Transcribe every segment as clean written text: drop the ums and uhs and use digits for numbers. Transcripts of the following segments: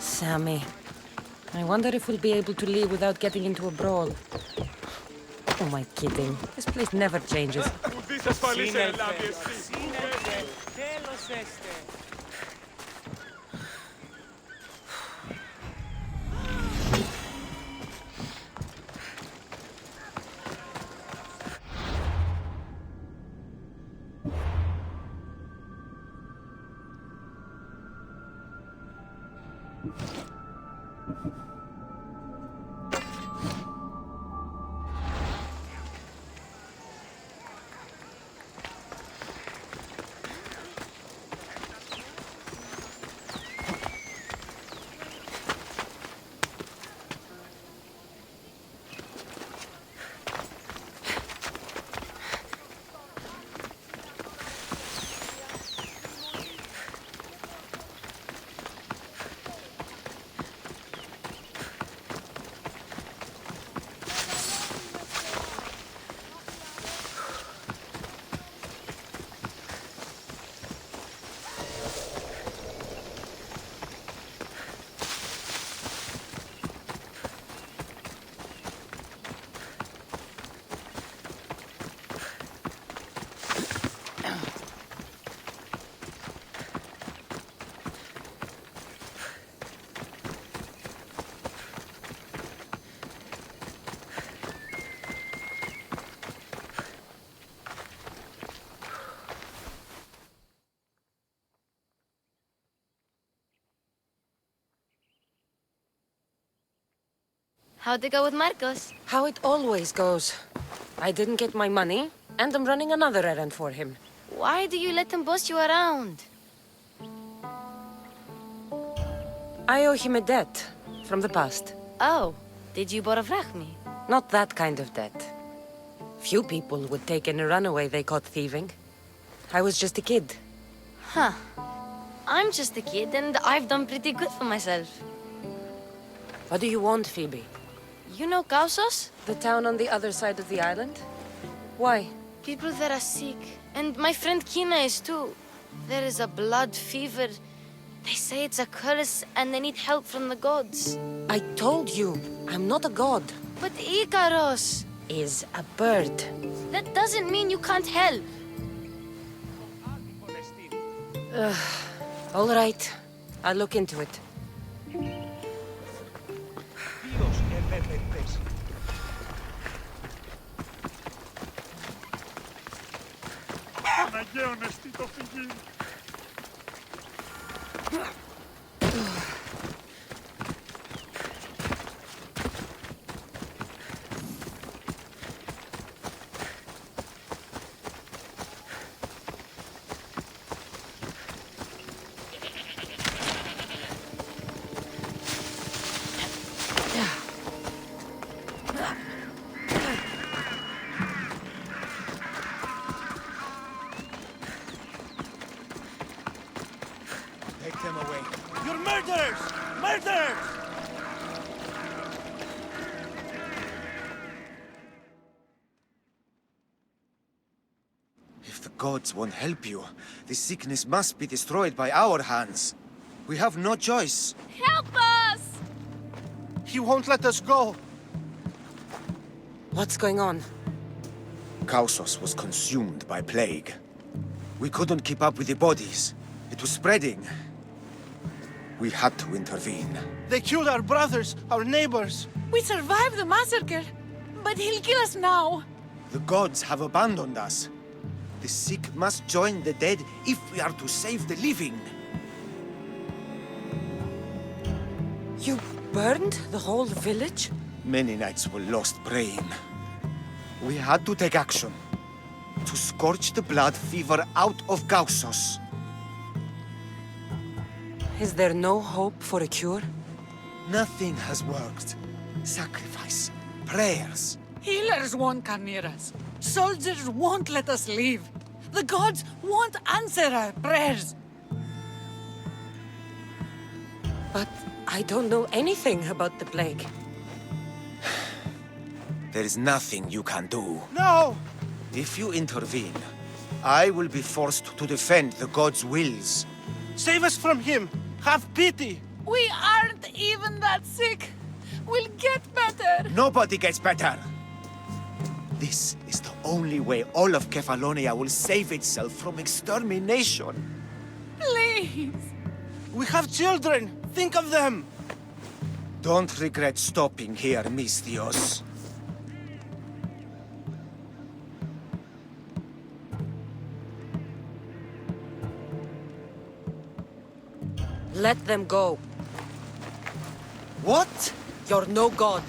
Sammy. I wonder if we'll be able to leave without getting into a brawl. Oh, am I kidding? This place never changes. How'd it go with Marcos? How it always goes. I didn't get my money, and I'm running another errand for him. Why do you let him boss you around? I owe him a debt from the past. Oh, did you borrow me? Not that kind of debt. Few people would take in a runaway they caught thieving. I was just a kid. Huh. I'm just a kid, and I've done pretty good for myself. What do you want, Phoebe? You know Kausos? The town on the other side of the island? Why? People there are sick, and my friend Kina is too. There is a blood fever. They say it's a curse, and they need help from the gods. I told you, I'm not a god. But Ikaros Is a bird. that doesn't mean you can't help. All right, I'll look into it. Take them away. You're murderers! Murderers! If the gods won't help you, this sickness must be destroyed by our hands. We have no choice. Help us! He won't let us go. What's going on? Kausos was consumed by plague. We couldn't keep up with the bodies. It was spreading. We had to intervene. They killed our brothers, our neighbors. We survived the massacre, but he'll kill us now. The gods have abandoned us. The sick must join the dead if we are to save the living. You burned the whole village? Many nights were lost praying. We had to take action. To scorch the blood fever out of Kausos. Is there no hope for a cure? Nothing has worked. Sacrifice, prayers. Healers won't come near us. Soldiers won't let us leave. The gods won't answer our prayers. But I don't know anything about the plague. There is nothing you can do. No! If you intervene, I will be forced to defend the gods' wills. Save us from him! Have pity! We aren't even that sick. We'll get better. Nobody gets better! This is the only way all of Kefalonia will save itself from extermination. Please. We have children! Think of them! Don't regret stopping here, Mistios. Let them go. What? You're no god.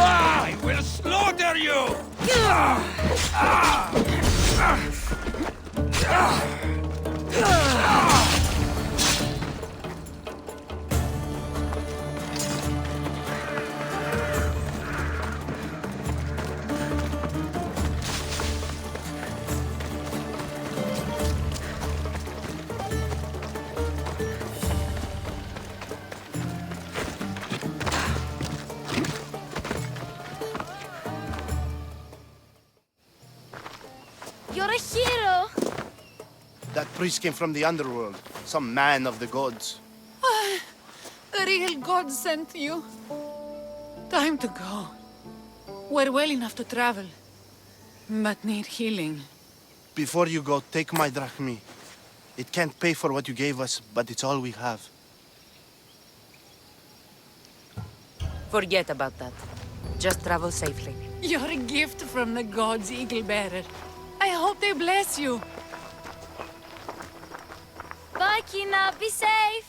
I will slaughter you! You're a hero! That priest came from the underworld. Some man of the gods. The real god sent you. Time to go. We're well enough to travel, but need healing. Before you go, take my drachmi. It can't pay for what you gave us, but it's all we have. Forget about that. Just travel safely. You're a gift from the gods, Eagle Bearer. I hope they bless you. Bye, Kina. Be safe!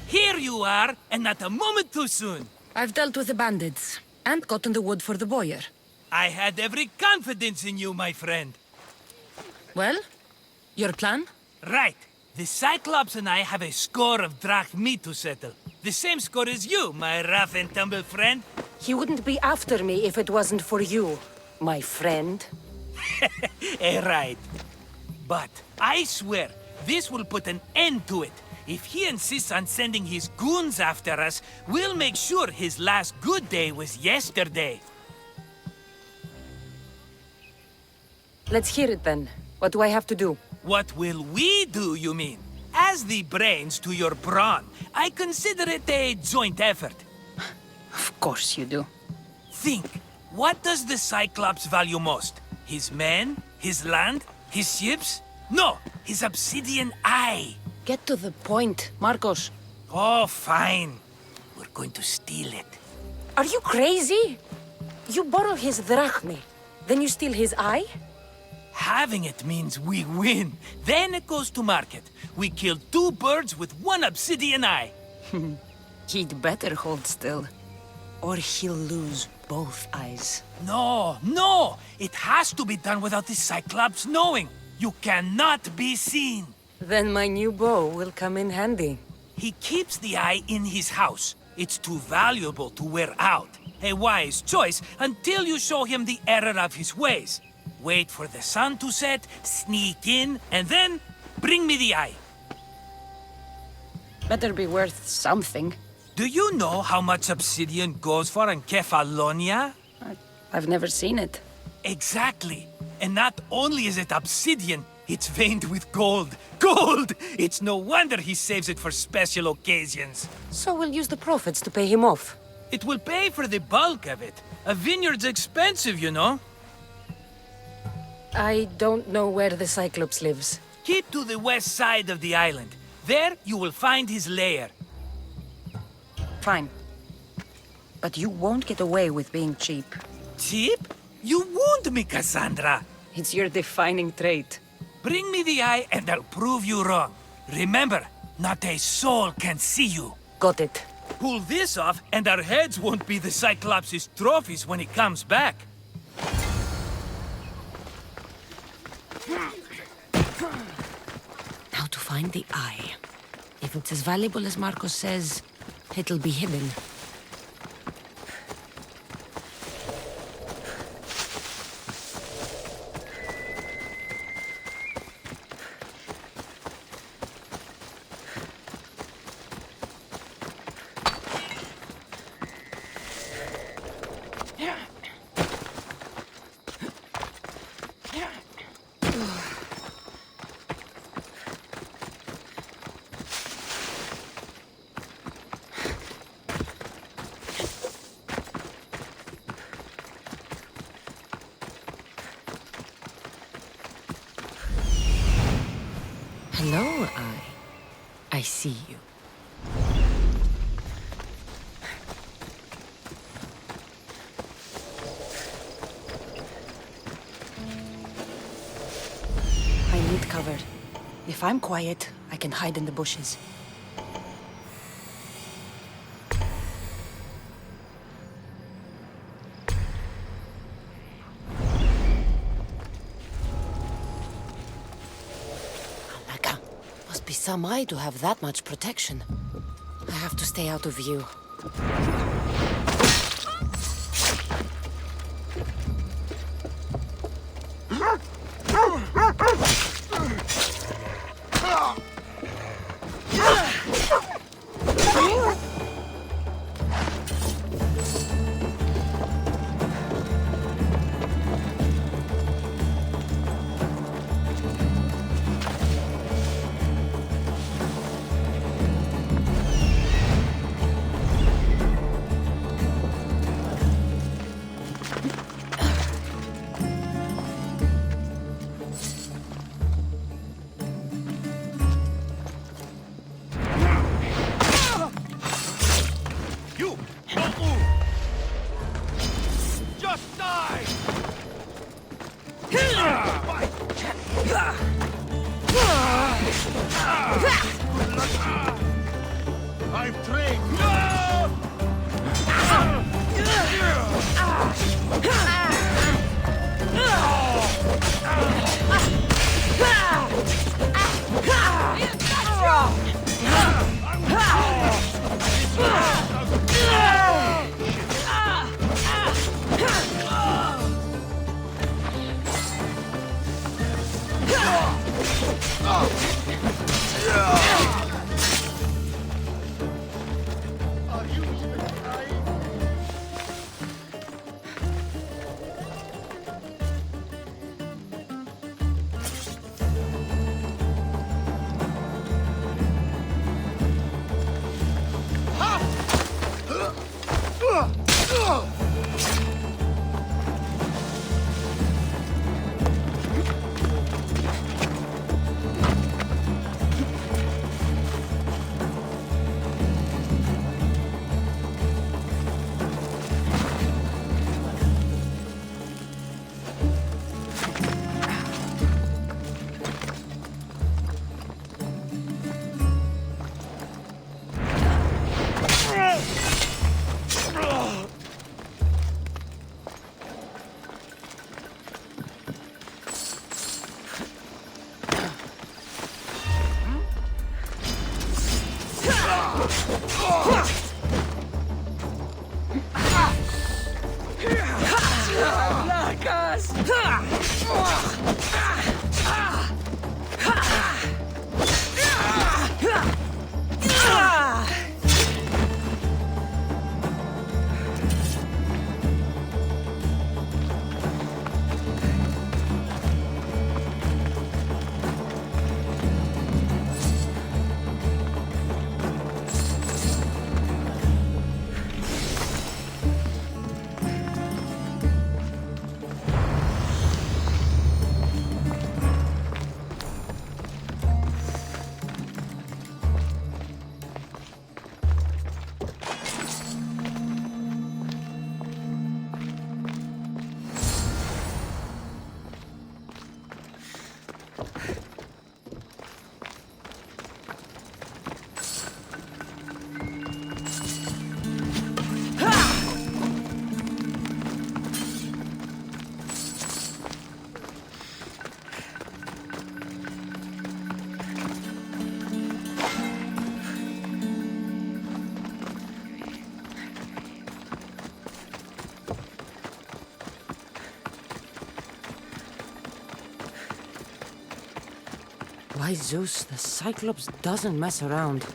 Here you are, and not a moment too soon. I've dealt with the bandits and gotten the wood for the boiler. I had every confidence in you, my friend. Well, your plan? Right. The Cyclops and I have a score of drachmi to settle. The same score as you, my rough and tumble friend. He wouldn't be after me if it wasn't for you. My friend? Right. But I swear, this will put an end to it. If he insists on sending his goons after us, we'll make sure his last good day was yesterday. Let's hear it then. What do I have to do? What will we do, you mean? As the brains to your brawn, I consider it a joint effort. Of course you do. Think, what does the Cyclops value most? His men? His land? His ships? No, his obsidian eye. Get to the point, Marcos. Oh, fine. We're going to steal it. Are you crazy? You borrow his drachmi, then you steal his eye? Having it means we win. Then it goes to market. We kill two birds with one obsidian eye. He'd better hold still, or he'll lose both eyes. No, no! It has to be done without the Cyclops knowing. You cannot be seen. Then my new bow will come in handy. He keeps the eye in his house. It's too valuable to wear out. A wise choice until you show him the error of his ways. Wait for the sun to set, sneak in, and then bring me the eye. Better be worth something. Do you know how much obsidian goes for in Kefalonia? I've never seen it. Exactly. And not only is it obsidian, it's veined with gold. Gold! It's no wonder he saves it for special occasions. So we'll use the profits to pay him off. It will pay for the bulk of it. A vineyard's expensive, you know. I don't know where the Cyclops lives. Keep to the west side of the island. There you will find his lair. Fine. But you won't get away with being cheap. Cheap? You wound me, Cassandra. It's your defining trait. Bring me the eye and I'll prove you wrong. Remember, not a soul can see you. Got it. Pull this off and our heads won't be the Cyclops' trophies when he comes back. Now to find the eye. If it's as valuable as Marcos says, it'll be hidden. Hello, Eye. I see you. I need cover. If I'm quiet, I can hide in the bushes. Must be some eye to have that much protection. I have to stay out of view. I've trained. Why, Zeus, the Cyclops doesn't mess around.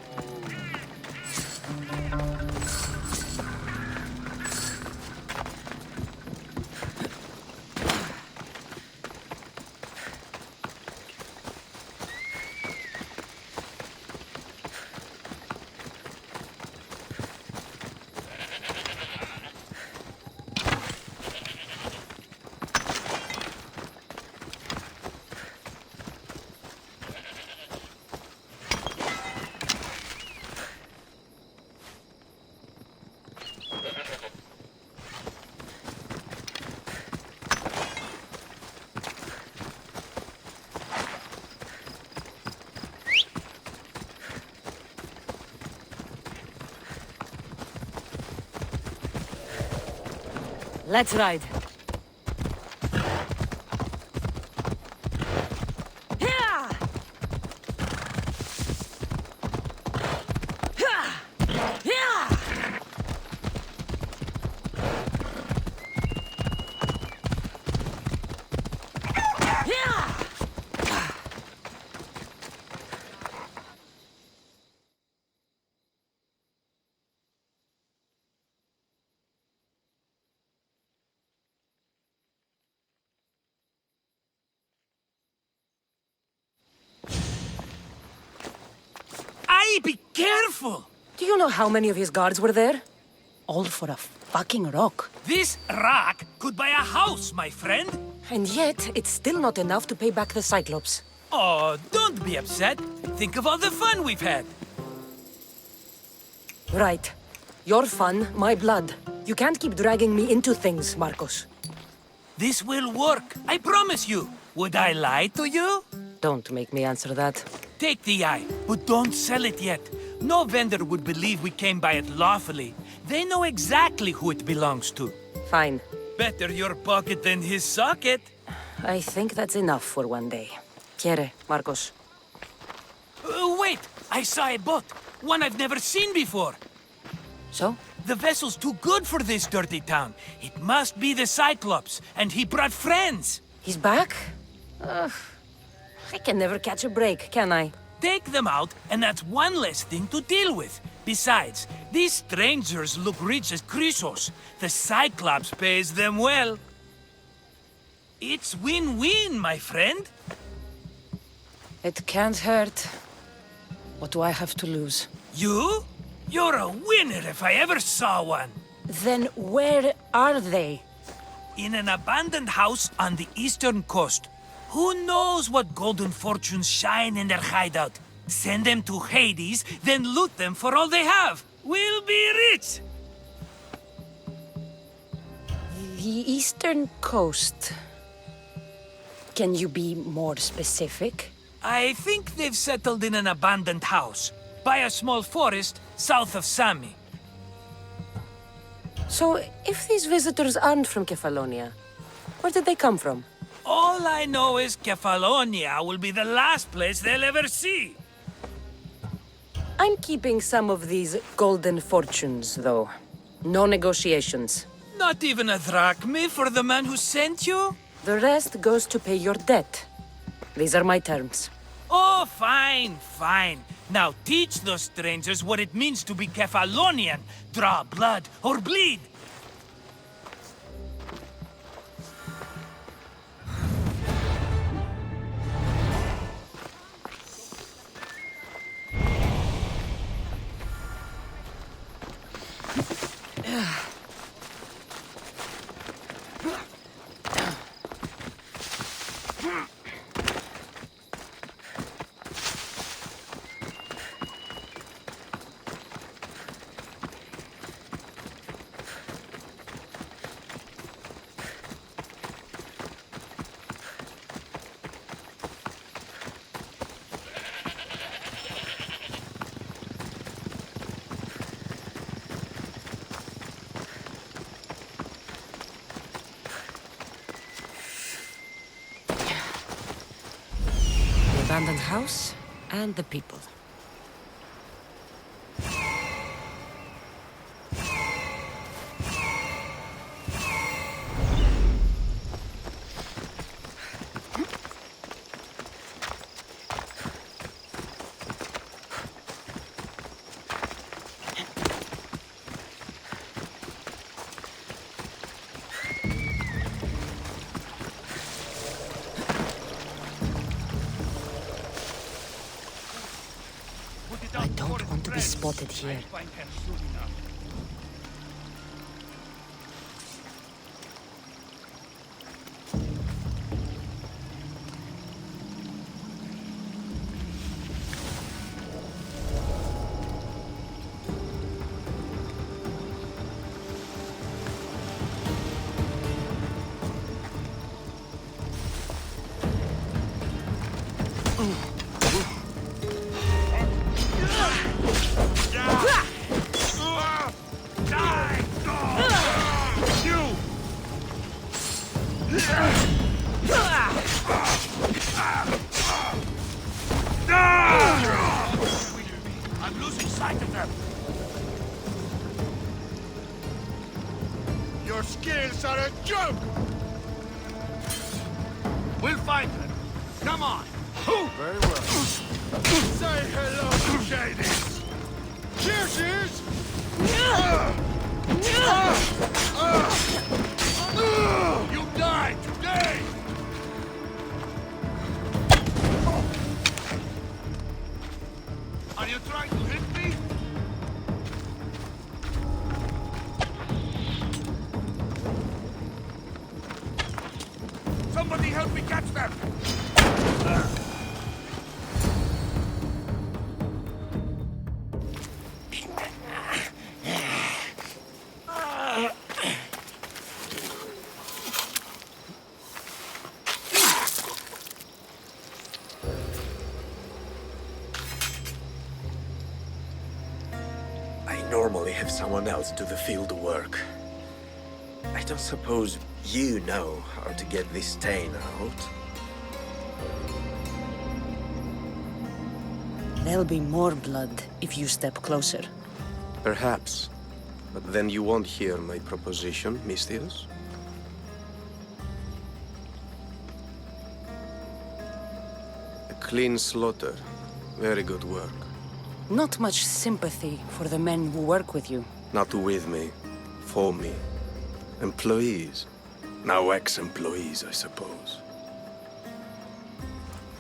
Let's ride. Be careful! Do you know how many of his guards were there? All for a fucking rock. This rock could buy a house, my friend. And yet, it's still not enough to pay back the Cyclops. Oh, don't be upset. Think of all the fun we've had. Right. Your fun, my blood. You can't keep dragging me into things, Marcos. This will work, I promise you. Would I lie to you? Don't make me answer that. Take the eye, but don't sell it yet. No vendor would believe we came by it lawfully. They know exactly who it belongs to. Fine. Better your pocket than his socket. I think that's enough for one day. Quiere, Marcos. Wait! I saw a boat. One I've never seen before. So? The vessel's too good for this dirty town. It must be the Cyclops, and he brought friends. He's back? Ugh. I can never catch a break, can I? Take them out, and that's one less thing to deal with. Besides, these strangers look rich as Chrysos. The Cyclops pays them well. It's win-win, my friend. It can't hurt. What do I have to lose? You? You're a winner if I ever saw one. Then where are they? In an abandoned house on the eastern coast. Who knows what golden fortunes shine in their hideout? Send them to Hades, then loot them for all they have. We'll be rich! The eastern coast. Can you be more specific? I think they've settled in an abandoned house, by a small forest south of Sami. So, if these visitors aren't from Kefalonia, where did they come from? All I know is Kefalonia will be the last place they'll ever see. I'm keeping some of these golden fortunes, though. No negotiations. Not even a drachme for the man who sent you? The rest goes to pay your debt. These are my terms. Oh, fine, fine. Now teach those strangers what it means to be Kefalonian. Draw blood or bleed. The abandoned house and the people. I don't want to be spotted here. I'm losing sight of them. Your skills are a joke! We'll find them. Come on. Very well. Say hello to Hades! Here she is! You die today! Are you trying to hit me? Somebody help me catch them! I normally have someone else do the field work. I don't suppose you know how to get this stain out? There'll be more blood if you step closer. Perhaps. But then you won't hear my proposition, Mystios. Clean slaughter. Very good work. Not much sympathy for the men who work with you. Not with me. For me. Employees. Now ex-employees, I suppose.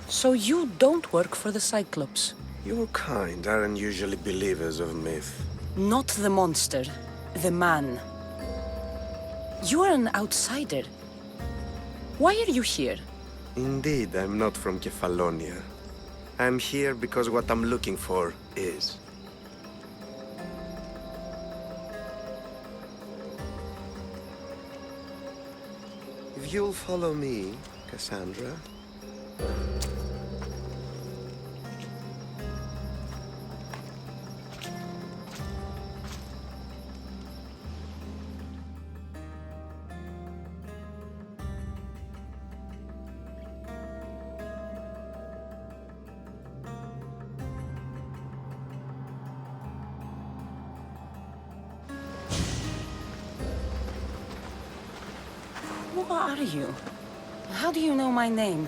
So you don't work for the Cyclops? Your kind aren't usually believers of myth. Not the monster, the man. You are an outsider. Why are you here? Indeed, I'm not from Kefalonia. I'm here because what I'm looking for is. If you'll follow me, Cassandra. Who are you? How do you know my name?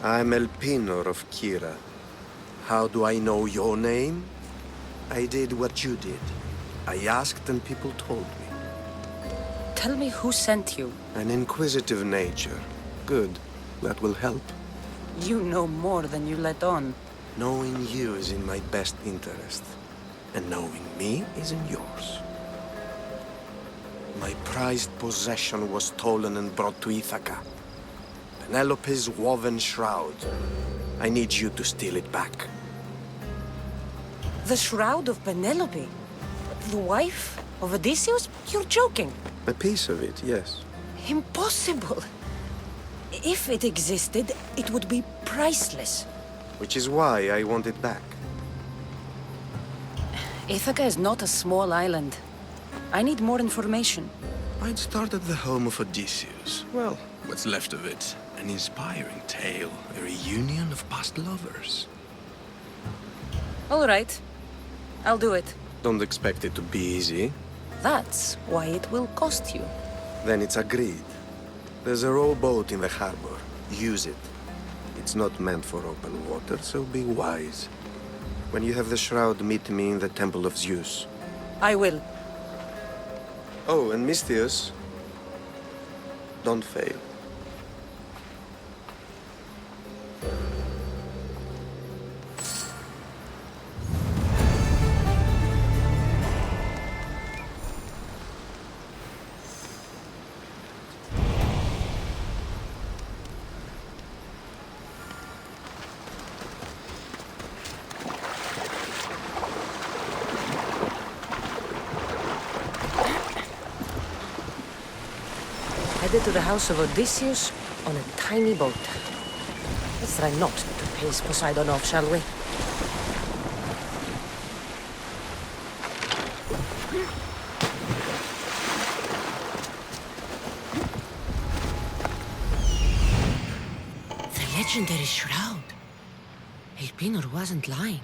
I'm El Pinor of Kira. How do I know your name? I did what you did. I asked and people told me. Tell me who sent you. An inquisitive nature. Good. That will help. You know more than you let on. Knowing you is in my best interest. And knowing me is in yours. My prized possession was stolen and brought to Ithaca. Penelope's woven shroud. I need you to steal it back. The shroud of Penelope? The wife of Odysseus? You're joking. A piece of it, yes. Impossible. If it existed, it would be priceless. Which is why I want it back. Ithaca is not a small island. I need more information. I'd start at the home of Odysseus. Well, what's left of it? An inspiring tale, a reunion of past lovers. All right. I'll do it. Don't expect it to be easy. That's why it will cost you. Then it's agreed. There's a rowboat in the harbor. Use it. It's not meant for open water, so be wise. When you have the shroud, meet me in the Temple of Zeus. I will. Oh, and Misthios, don't fail. Headed to the house of Odysseus on a tiny boat. Let's try not to piss Poseidon off, shall we? The legendary shroud. Elpinor wasn't lying.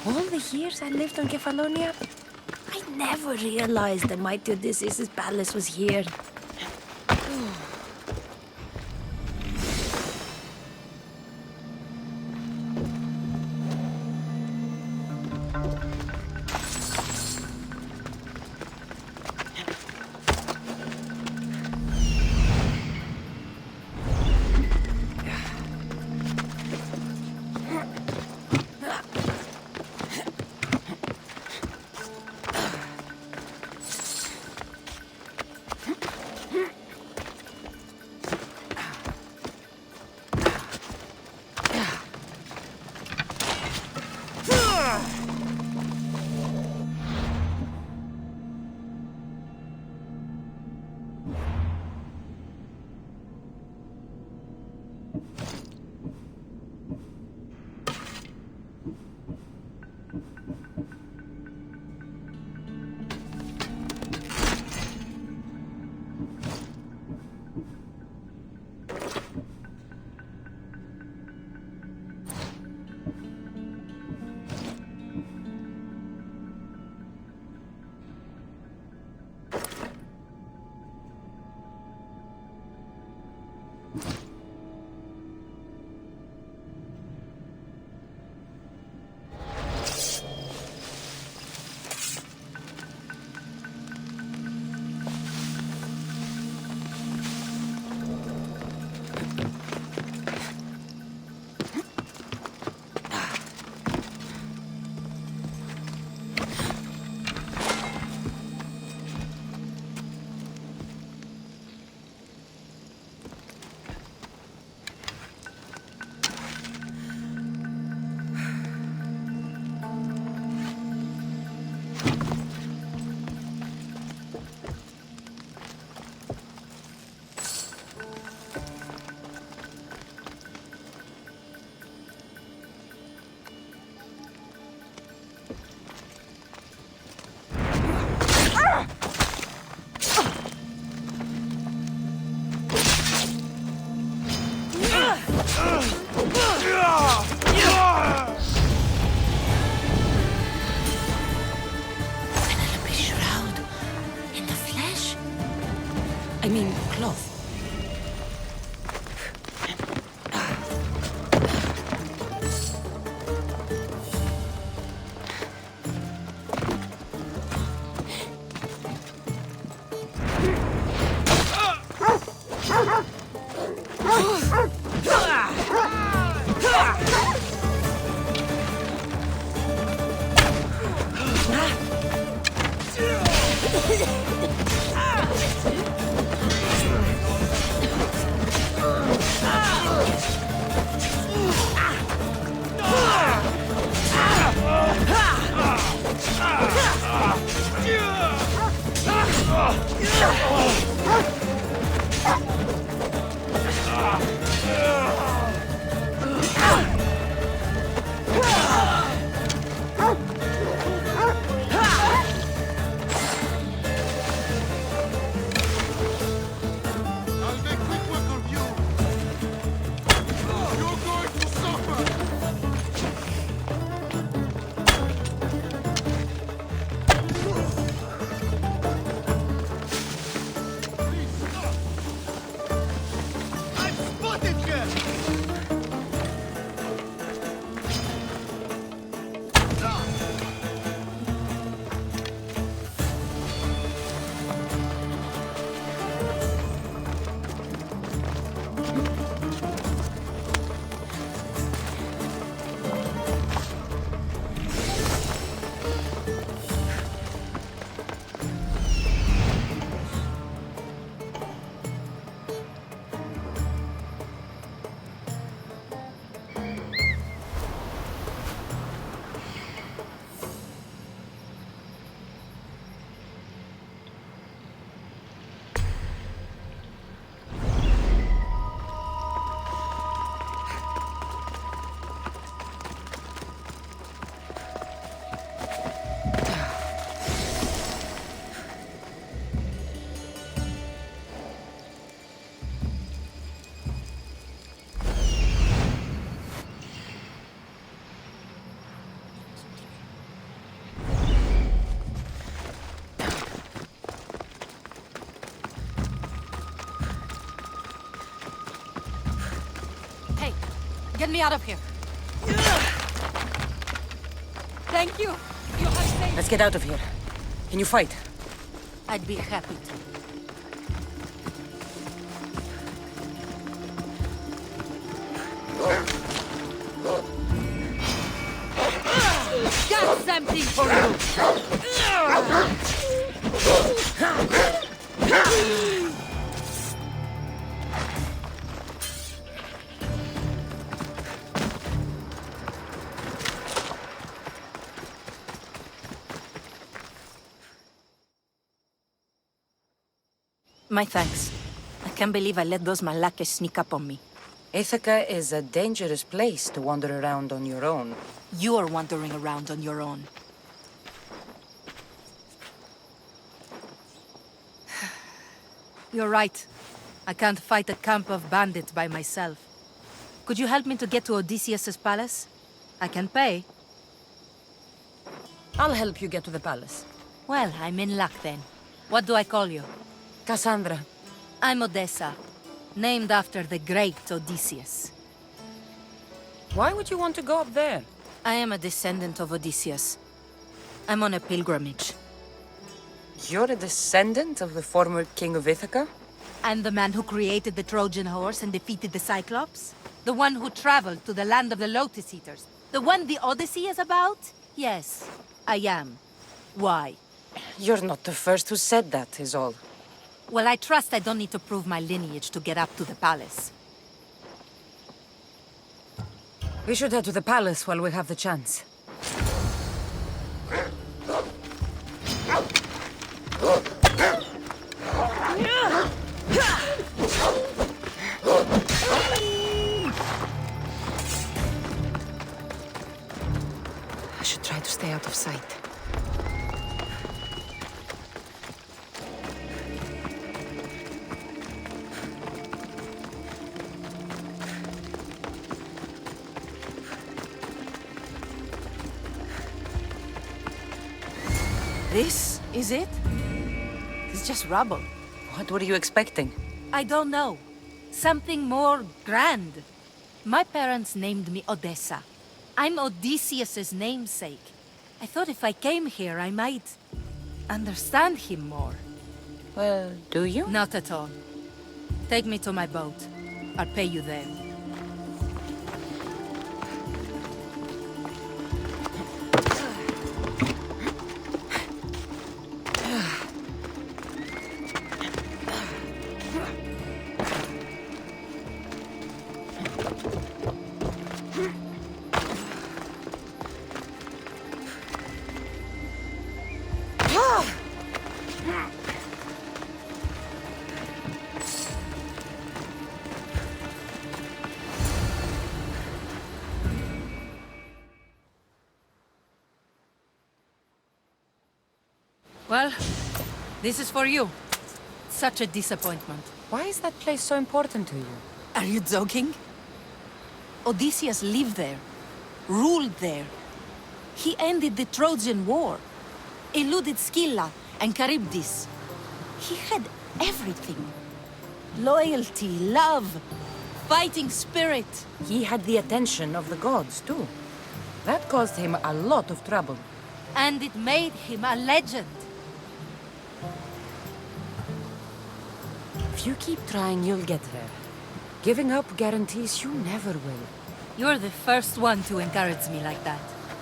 All the years I lived on Kefalonia, I never realized the mighty Odysseus' palace was here. Penelope shroud in the flesh? I mean, cloth. I'll make quick work of you. You're going to suffer. Please stop. I've spotted you. Hey, get me out of here. Thank you. You have saved. Let's get out of here. Can you fight? I'd be happy to. Got something for you. My thanks. I can't believe I let those Malakas sneak up on me. Ithaca is a dangerous place to wander around on your own. You're wandering around on your own. You're right. I can't fight a camp of bandits by myself. Could you help me to get to Odysseus's palace? I can pay. I'll help you get to the palace. Well, I'm in luck then. What do I call you? Cassandra. I'm Odessa, named after the great Odysseus. Why would you want to go up there? I am a descendant of Odysseus. I'm on a pilgrimage. You're a descendant of the former king of Ithaca? I'm the man who created the Trojan horse and defeated the Cyclops? The one who traveled to the land of the Lotus Eaters? The one the Odyssey is about? Yes, I am. Why? You're not the first who said that, is all. Well, I trust I don't need to prove my lineage to get up to the palace. We should head to the palace while we have the chance. I should try to stay out of sight. This is it? It's just rubble. What were you expecting? I don't know. Something more grand. My parents named me Odessa. I'm Odysseus's namesake. I thought if I came here, I might understand him more. Well, do you? Not at all. Take me to my boat. I'll pay you there. Well, this is for you. Such a disappointment. Why is that place so important to you? Are you joking? Odysseus lived there, ruled there. He ended the Trojan War, eluded Scylla and Charybdis. He had everything. Loyalty, love, fighting spirit. He had the attention of the gods, too. That caused him a lot of trouble. And it made him a legend. If you keep trying, you'll get there. Giving up guarantees you never will. You're the first one to encourage me like that.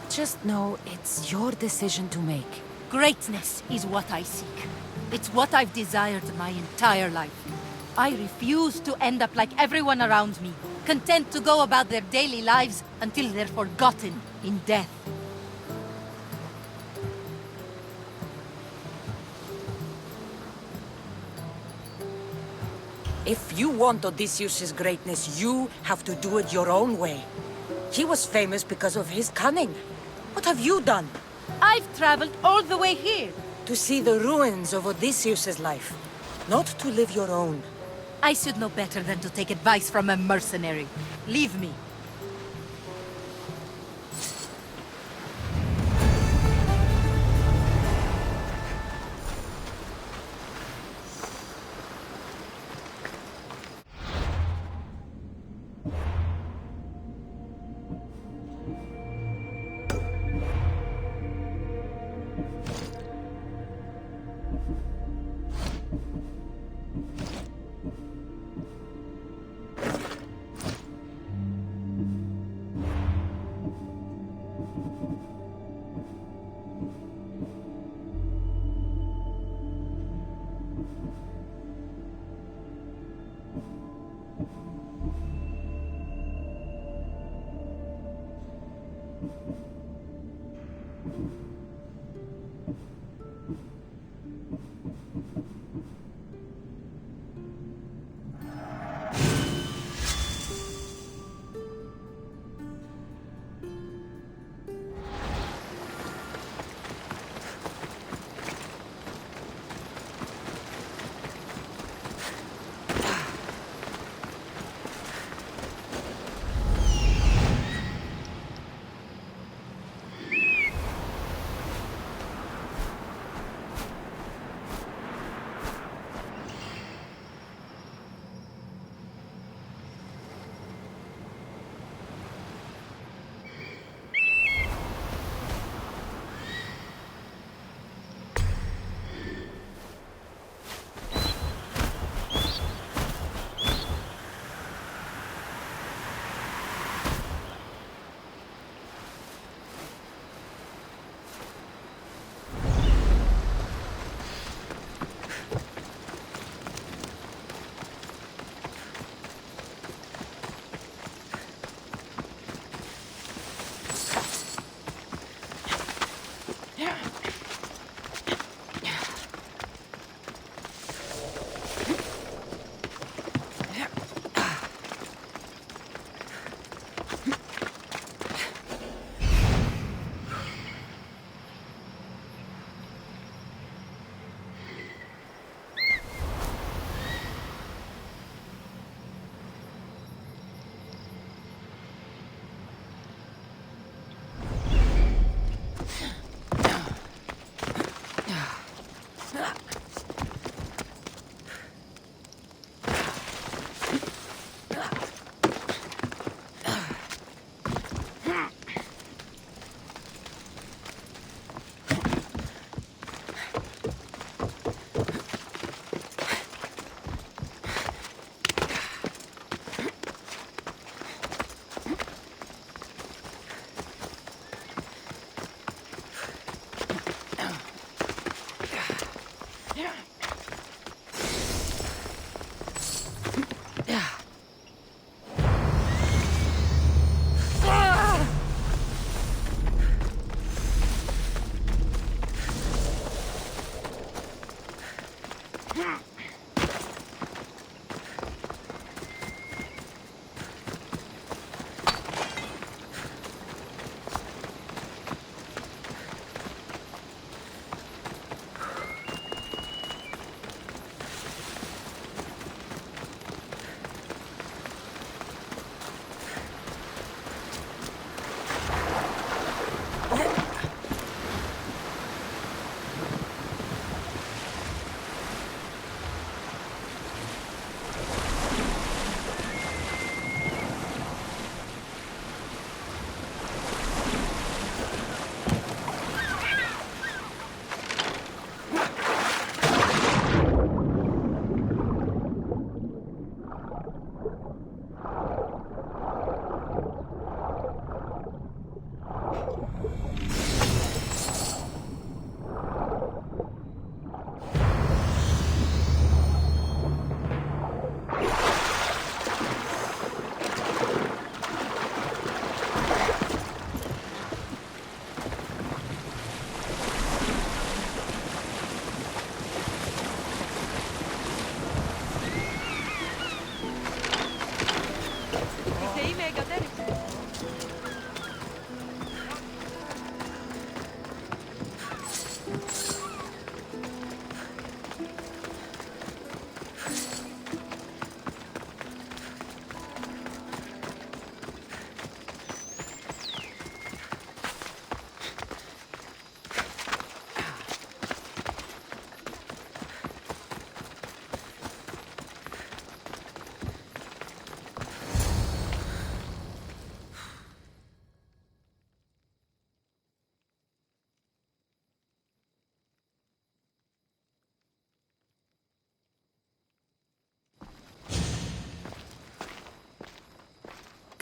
Just know it's your decision to make. Greatness is what I seek. It's what I've desired my entire life. I refuse to end up like everyone around me, content to go about their daily lives until they're forgotten in death. If you want Odysseus' greatness, you have to do it your own way. He was famous because of his cunning. What have you done? I've traveled all the way here. To see the ruins of Odysseus' life, not to live your own. I should know better than to take advice from a mercenary. Leave me.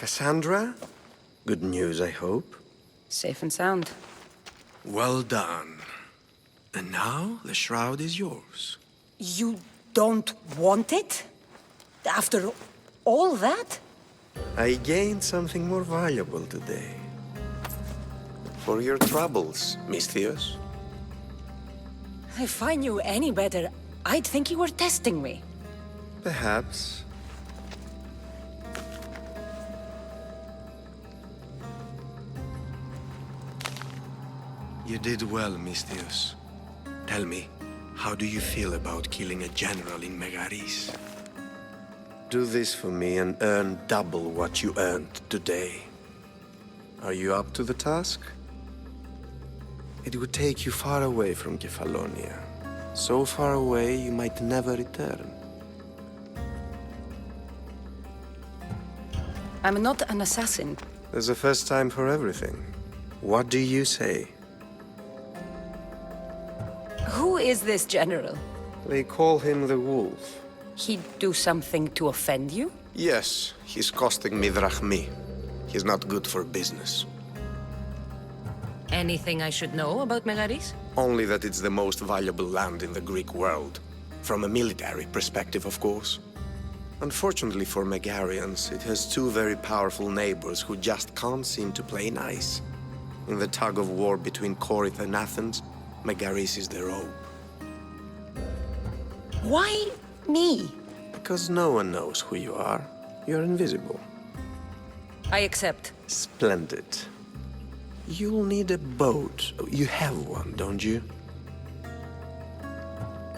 Cassandra? Good news, I hope. Safe and sound. Well done. And now, the shroud is yours. You don't want it? After all that? I gained something more valuable today. For your troubles, Miss Theos. If I knew any better, I'd think you were testing me. Perhaps. You did well, Miss Theos. Tell me, how do you feel about killing a general in Megaris? Do this for me and earn double what you earned today. Are you up to the task? It would take you far away from Kefalonia. So far away you might never return. I'm not an assassin. There's a first time for everything. What do you say? Who is this general? They call him the Wolf. He'd do something to offend you? Yes, he's costing me drachmi. He's not good for business. Anything I should know about Megaris? Only that it's the most valuable land in the Greek world. From a military perspective, of course. Unfortunately for Megarians, it has two very powerful neighbors who just can't seem to play nice. In the tug of war between Corinth and Athens, Megaris is the rope. Why me? Because no one knows who you are. You're invisible. I accept. Splendid. You'll need a boat. You have one, don't you?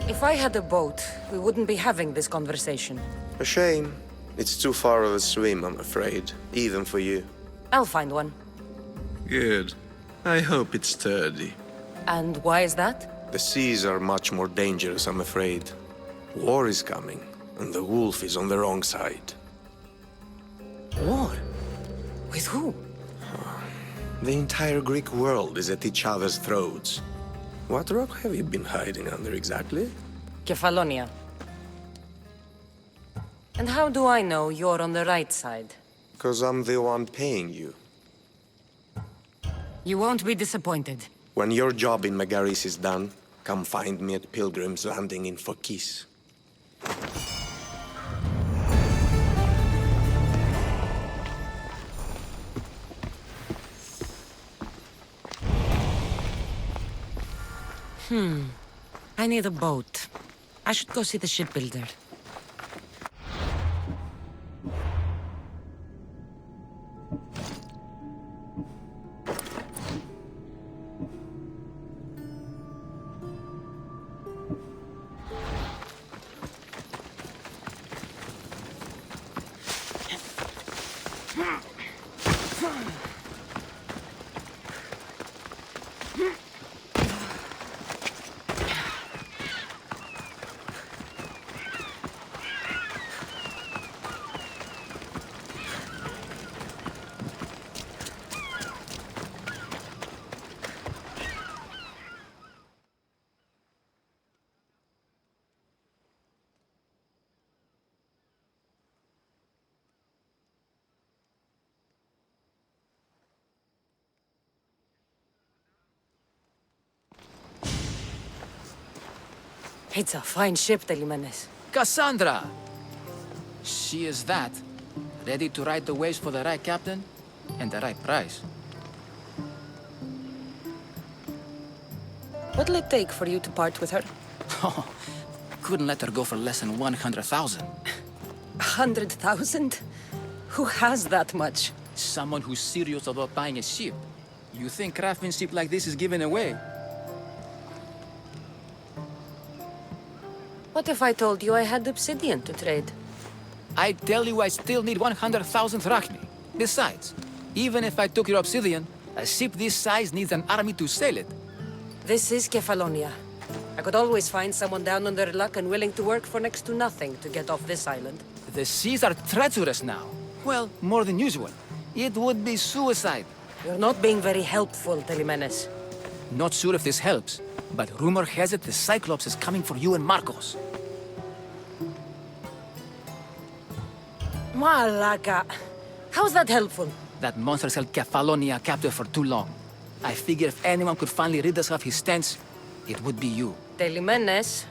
If I had a boat, we wouldn't be having this conversation. A shame. It's too far of a swim, I'm afraid. Even for you. I'll find one. Good. I hope it's sturdy. And why is that? The seas are much more dangerous, I'm afraid. War is coming, and the wolf is on the wrong side. War? With who? The entire Greek world is at each other's throats. What rock have you been hiding under exactly? Kefalonia. And how do I know you're on the right side? Because I'm the one paying you. You won't be disappointed. When your job in Megaris is done, come find me at Pilgrim's Landing in Phokis. I need a boat. I should go see the shipbuilder. It's a fine ship, Telimenes. Cassandra! She is that. Ready to ride the waves for the right captain and the right price. What'll it take for you to part with her? Oh, couldn't let her go for less than 100,000. 100,000? Who has that much? Someone who's serious about buying a ship. You think craftsmanship like this is given away? What if I told you I had obsidian to trade? I tell you I still need 100,000 drachmi. Besides, even if I took your obsidian, a ship this size needs an army to sail it. This is Kefalonia. I could always find someone down on their luck and willing to work for next to nothing to get off this island. The seas are treacherous now. Well, more than usual. It would be suicide. You're not being very helpful, Telimenes. Not sure if this helps, but rumor has it the Cyclops is coming for you and Marcos. Malaka. How's that helpful? That monster's held Kefalonia captive for too long. I figure if anyone could finally rid us of his stench, it would be you. Telimenes,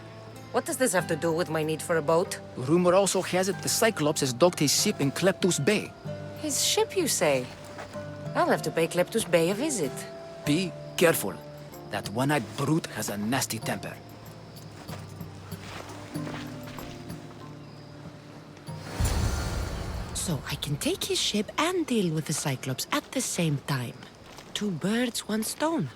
what does this have to do with my need for a boat? Rumor also has it the Cyclops has docked his ship in Kleptus Bay. His ship, you say? I'll have to pay Kleptus Bay a visit. Be careful. That one-eyed brute has a nasty temper. So I can take his ship and deal with the Cyclops at the same time. Two birds, one stone.